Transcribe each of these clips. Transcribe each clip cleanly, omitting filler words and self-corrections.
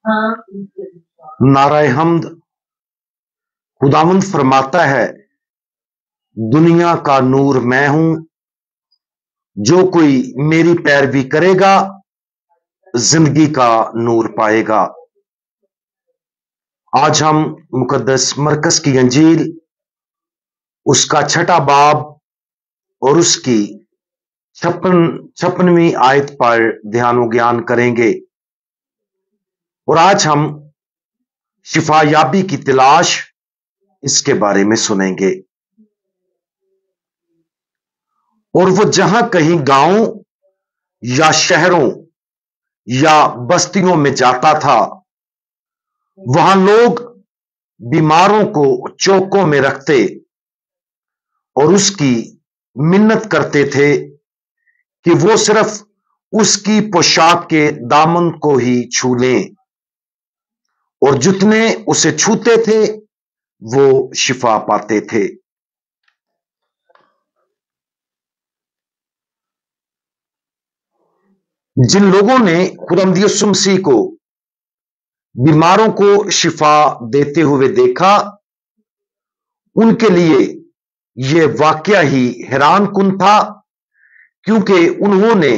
नाराए हमद। खुदावंद फरमाता है, दुनिया का नूर मैं हूं, जो कोई मेरी पैरवी करेगा जिंदगी का नूर पाएगा। आज हम मुकद्दस मरकस की अंजील, उसका छठा बाब और उसकी 56वीं आयत पर ध्यान ज्ञान करेंगे। और आज हम शिफा याबी की तलाश इसके बारे में सुनेंगे। और वो जहां कहीं गांव या शहरों या बस्तियों में जाता था, वहां लोग बीमारों को चौकों में रखते और उसकी मिन्नत करते थे कि वो सिर्फ उसकी पोशाक के दामन को ही छू लें, और जितने उसे छूते थे वो शिफा पाते थे। जिन लोगों ने खुदावंद यीशु मसीह को बीमारों को शिफा देते हुए देखा, उनके लिए यह वाकया ही हैरान कुन था, क्योंकि उन्होंने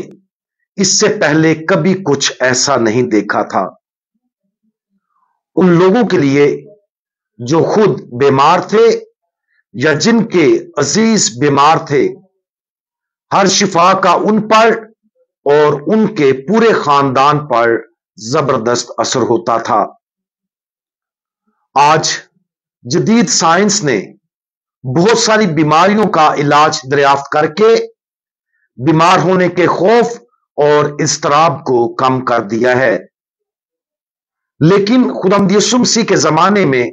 इससे पहले कभी कुछ ऐसा नहीं देखा था। उन लोगों के लिए जो खुद बीमार थे या जिनके अजीज बीमार थे, हर शिफा का उन पर और उनके पूरे खानदान पर जबरदस्त असर होता था। आज जदीद साइंस ने बहुत सारी बीमारियों का इलाज दरियाफ्त करके बीमार होने के खौफ और इज़्तिराब को कम कर दिया है, लेकिन खुदावंद यीशु मसीह के जमाने में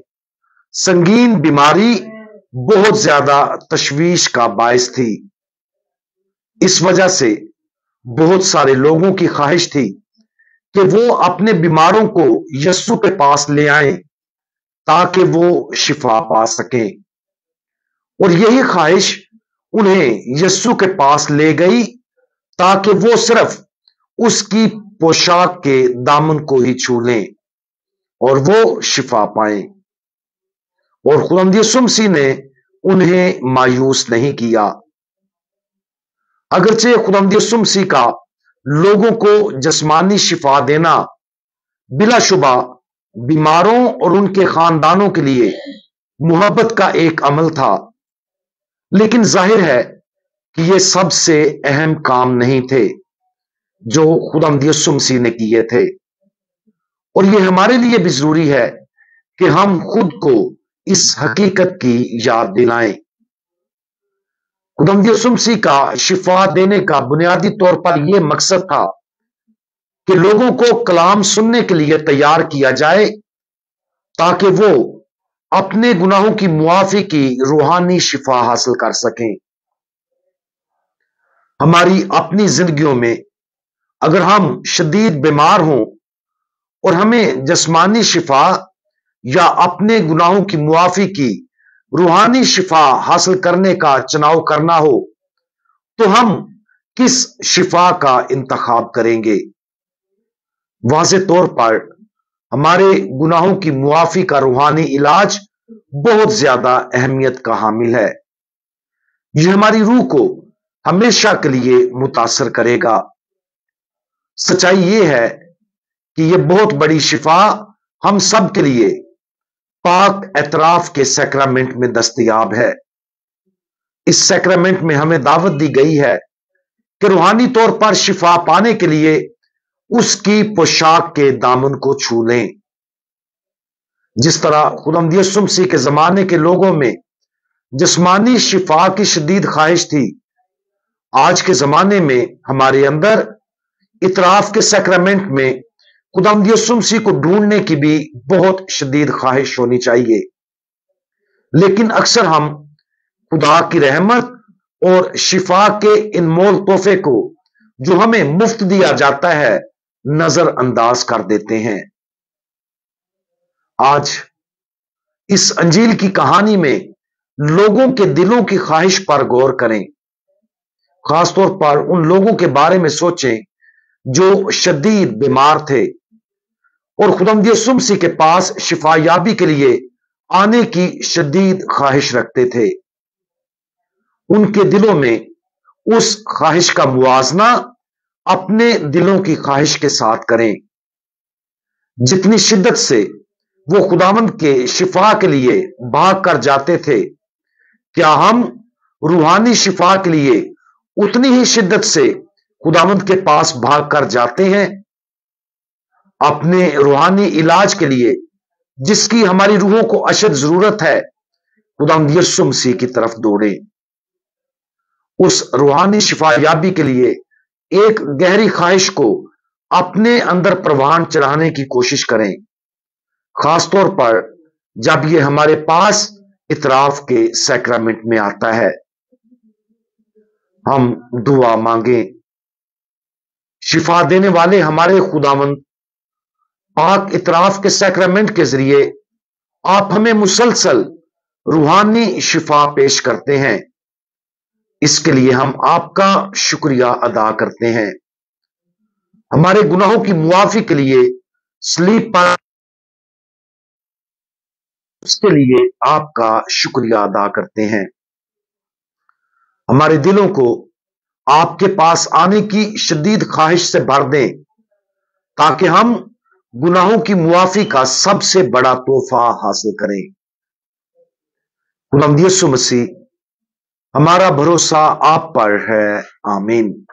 संगीन बीमारी बहुत ज्यादा तशवीश का बायस थी। इस वजह से बहुत सारे लोगों की ख्वाहिश थी कि वो अपने बीमारों को यीशु के पास ले आएं ताकि वो शिफा पा सकें। और यही ख्वाहिश उन्हें यीशु के पास ले गई ताकि वो सिर्फ उसकी पोशाक के दामन को ही छू लें और वो शिफा पाएं। और खुदावंद यीशु मसीह ने उन्हें मायूस नहीं किया। अगरचे खुदावंद यीशु मसीह का लोगों को जिस्मानी शिफा देना बिलाशुबा बीमारों और उनके खानदानों के लिए मोहब्बत का एक अमल था, लेकिन जाहिर है कि ये सबसे अहम काम नहीं थे जो खुदावंद यीशु मसीह ने किए थे। और ये हमारे लिए भी जरूरी है कि हम खुद को इस हकीकत की याद दिलाएं। खुदावंद यीशु मसीह का शिफा देने का बुनियादी तौर पर यह मकसद था कि लोगों को कलाम सुनने के लिए तैयार किया जाए ताकि वो अपने गुनाहों की मुआफी की रूहानी शिफा हासिल कर सकें। हमारी अपनी जिंदगियों में अगर हम शदीद बीमार हों और हमें जिस्मानी शिफा या अपने गुनाहों की मुआफी की रूहानी शिफा हासिल करने का चुनाव करना हो, तो हम किस शिफा का इंतखाब करेंगे? वाज़े तौर पर हमारे गुनाहों की मुआफी का रूहानी इलाज बहुत ज्यादा अहमियत का हामिल है। यह हमारी रूह को हमेशा के लिए मुतासर करेगा। सच्चाई यह है कि यह बहुत बड़ी शिफा हम सब के लिए पाक एतराफ के सैक्रामेंट में दस्तयाब है। इस सैक्रामेंट में हमें दावत दी गई है कि रूहानी तौर पर शिफा पाने के लिए उसकी पोशाक के दामन को छू लें। जिस तरह खुदावंद यीशु मसीह के जमाने के लोगों में जिस्मानी शिफा की शदीद ख्वाहिश थी, आज के जमाने में हमारे अंदर इतराफ के सैक्रामेंट में खुदावंद यीशु मसीह को ढूंढने की भी बहुत शदीद ख्वाहिश होनी चाहिए। लेकिन अक्सर हम खुदा की रहमत और शिफा के इन मोल तोहफे को जो हमें मुफ्त दिया जाता है नजरअंदाज कर देते हैं। आज इस अंजील की कहानी में लोगों के दिलों की ख्वाहिश पर गौर करें। खासतौर पर उन लोगों के बारे में सोचें जो शदीद बीमार थे और खुदावंद यीशु मसीह के पास शिफायाबी के लिए आने की शदीद ख्वाहिश रखते थे। उनके दिलों में उस ख्वाहिश का मुआजना अपने दिलों की ख्वाहिश के साथ करें। जितनी शिद्दत से वो खुदावंद के शिफा के लिए भाग कर जाते थे, क्या हम रूहानी शिफा के लिए उतनी ही शिद्दत से खुदावंद के पास भाग कर जाते हैं? अपने रूहानी इलाज के लिए जिसकी हमारी रूहों को अशद जरूरत है, खुदावंद यीशु मसीह की तरफ दौड़े। उस रूहानी शिफायाबी के लिए एक गहरी ख्वाहिश को अपने अंदर प्रवान चढ़ाने की कोशिश करें, खासतौर पर जब ये हमारे पास इतराफ के सैक्रामेंट में आता है। हम दुआ मांगे। शिफा देने वाले हमारे खुदावंद, पाक इतराफ के सैक्रामेंट के जरिए आप हमें मुसलसल रूहानी शिफा पेश करते हैं। इसके लिए हम आपका शुक्रिया अदा करते हैं। हमारे गुनाहों की मुआफी के लिए सलीब पर, उसके लिए आपका शुक्रिया अदा करते हैं। हमारे दिलों को आपके पास आने की शदीद ख्वाहिश से भर दें, ताकि हम गुनाहों की मुआफी का सबसे बड़ा तोहफा हासिल करें। खुदावंद यीशु मसीह, हमारा भरोसा आप पर है। आमीन।